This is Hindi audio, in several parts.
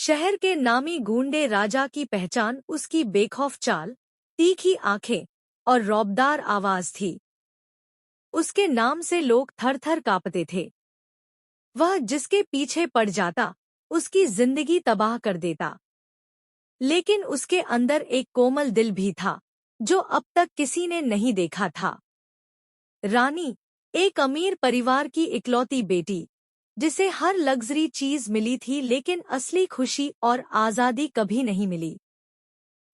शहर के नामी गूंडे राजा की पहचान उसकी बेखौफ चाल, तीखी आंखें और रौबदार आवाज थी। उसके नाम से लोग थर-थर कांपते थे। वह जिसके पीछे पड़ जाता, उसकी जिंदगी तबाह कर देता। लेकिन उसके अंदर एक कोमल दिल भी था, जो अब तक किसी ने नहीं देखा था। रानी, एक अमीर परिवार की इकलौती बेटी, जिसे हर लग्जरी चीज मिली थी लेकिन असली खुशी और आजादी कभी नहीं मिली।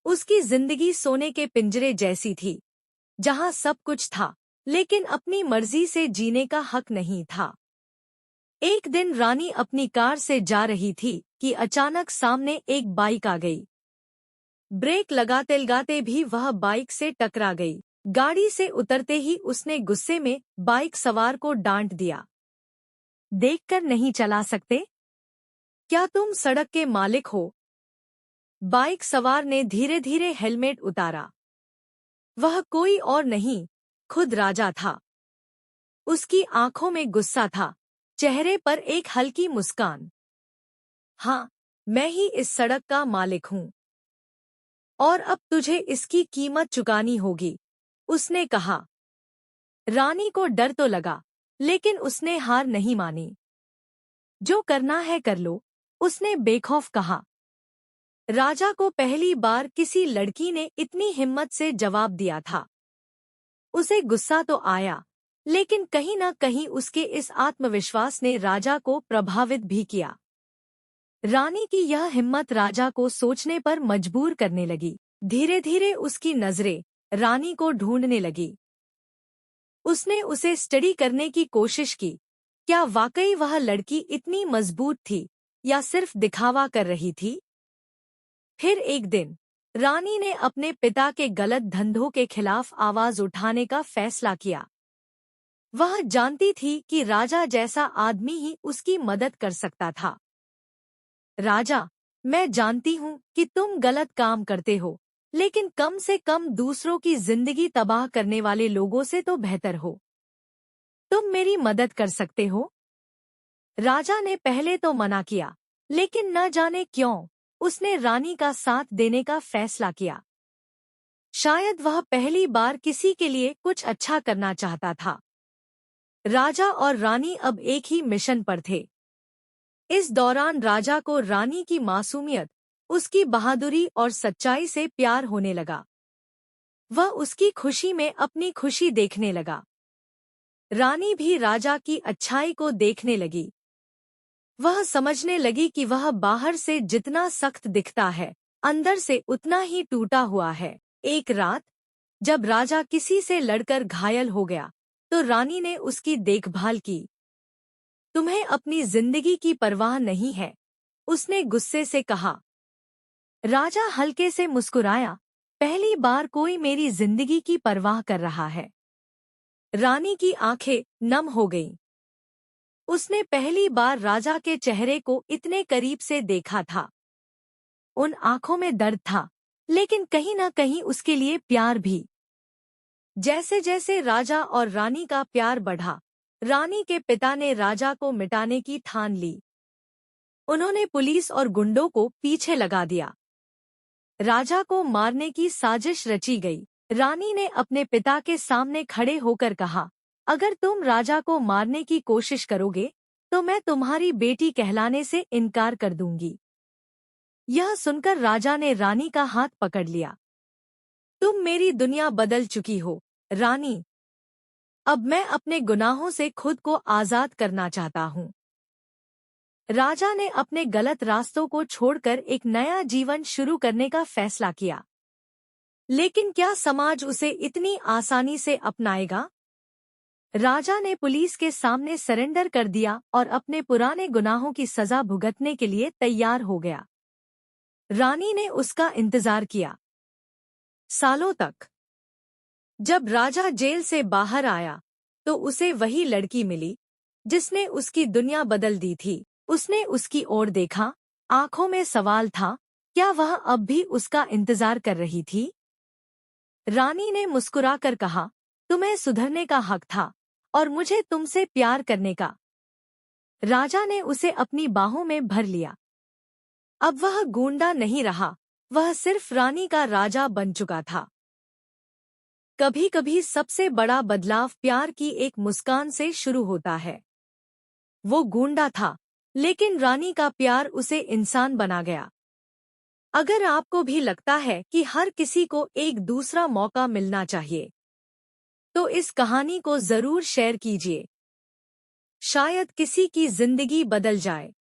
उसकी जिंदगी सोने के पिंजरे जैसी थी, जहां सब कुछ था, लेकिन अपनी मर्जी से जीने का हक नहीं था। एक दिन रानी अपनी कार से जा रही थी कि अचानक सामने एक बाइक आ गई। ब्रेक लगाते-लगाते भी वह बाइक से टकरा गई। गाड़ी से उतरते ही उसने गुस्से में बाइक सवार को डांट दिया। देखकर नहीं चला सकते? क्या तुम सड़क के मालिक हो? बाइक सवार ने धीरे-धीरे हेलमेट उतारा। वह कोई और नहीं, खुद राजा था। उसकी आंखों में गुस्सा था, चेहरे पर एक हल्की मुस्कान। हाँ, मैं ही इस सड़क का मालिक हूँ। और अब तुझे इसकी कीमत चुकानी होगी, उसने कहा। रानी को डर तो लगा, लेकिन उसने हार नहीं मानी। जो करना है कर लो, उसने बेखौफ कहा। राजा को पहली बार किसी लड़की ने इतनी हिम्मत से जवाब दिया था। उसे गुस्सा तो आया, लेकिन कहीं न कहीं उसके इस आत्मविश्वास ने राजा को प्रभावित भी किया। रानी की यह हिम्मत राजा को सोचने पर मजबूर करने लगी। धीरे-धीरे उसकी नजरें रानी को ढूंढने लगी। उसने उसे स्टडी करने की कोशिश की। क्या वाकई वह लड़की इतनी मजबूत थी, या सिर्फ दिखावा कर रही थी? फिर एक दिन रानी ने अपने पिता के गलत धंधों के खिलाफ आवाज उठाने का फैसला किया। वह जानती थी कि राजा जैसा आदमी ही उसकी मदद कर सकता था। राजा, मैं जानती हूँ कि तुम गलत काम करते हो, लेकिन कम से कम दूसरों की जिंदगी तबाह करने वाले लोगों से तो बेहतर हो। तुम मेरी मदद कर सकते हो? राजा ने पहले तो मना किया, लेकिन न जाने क्यों उसने रानी का साथ देने का फैसला किया। शायद वह पहली बार किसी के लिए कुछ अच्छा करना चाहता था। राजा और रानी अब एक ही मिशन पर थे। इस दौरान राजा को रानी की मासूमियत, उसकी बहादुरी और सच्चाई से प्यार होने लगा। वह उसकी खुशी में अपनी खुशी देखने लगा। रानी भी राजा की अच्छाई को देखने लगी। वह समझने लगी कि वह बाहर से जितना सख्त दिखता है, अंदर से उतना ही टूटा हुआ है। एक रात, जब राजा किसी से लड़कर घायल हो गया, तो रानी ने उसकी देखभाल की। तुम्हें अपनी जिंदगी की परवाह नहीं है, उसने गुस्से से कहा। राजा हल्के से मुस्कुराया, पहली बार कोई मेरी जिंदगी की परवाह कर रहा है। रानी की आंखें नम हो गईं। उसने पहली बार राजा के चेहरे को इतने करीब से देखा था। उन आंखों में दर्द था, लेकिन कहीं न कहीं उसके लिए प्यार भी। जैसे-जैसे राजा और रानी का प्यार बढ़ा, रानी के पिता ने राजा को मिटाने की ठान ली। उन्होंने पुलिस और गुंडों को पीछे लगा दिया। राजा को मारने की साजिश रची गई। रानी ने अपने पिता के सामने खड़े होकर कहा, अगर तुम राजा को मारने की कोशिश करोगे, तो मैं तुम्हारी बेटी कहलाने से इनकार कर दूंगी। यह सुनकर राजा ने रानी का हाथ पकड़ लिया। तुम मेरी दुनिया बदल चुकी हो, रानी। अब मैं अपने गुनाहों से खुद को आजाद करना चाहता हूँ। राजा ने अपने गलत रास्तों को छोड़कर एक नया जीवन शुरू करने का फैसला किया। लेकिन क्या समाज उसे इतनी आसानी से अपनाएगा? राजा ने पुलिस के सामने सरेंडर कर दिया और अपने पुराने गुनाहों की सजा भुगतने के लिए तैयार हो गया। रानी ने उसका इंतजार किया, सालों तक। जब राजा जेल से बाहर आया, तो उसे वही लड़की मिली, जिसने उसकी दुनिया बदल दी थी। उसने उसकी ओर देखा, आंखों में सवाल था, क्या वह अब भी उसका इंतजार कर रही थी? रानी ने मुस्कुराकर कहा, तुम्हें सुधरने का हक था, और मुझे तुमसे प्यार करने का। राजा ने उसे अपनी बाहों में भर लिया। अब वह गूंडा नहीं रहा, वह सिर्फ रानी का राजा बन चुका था। कभी कभी सबसे बड़ा बदलाव प्यार की एक मुस्कान से शुरू होता है। वो गूंडा था, लेकिन रानी का प्यार उसे इंसान बना गया। अगर आपको भी लगता है कि हर किसी को एक दूसरा मौका मिलना चाहिए, तो इस कहानी को जरूर शेयर कीजिए। शायद किसी की जिंदगी बदल जाए।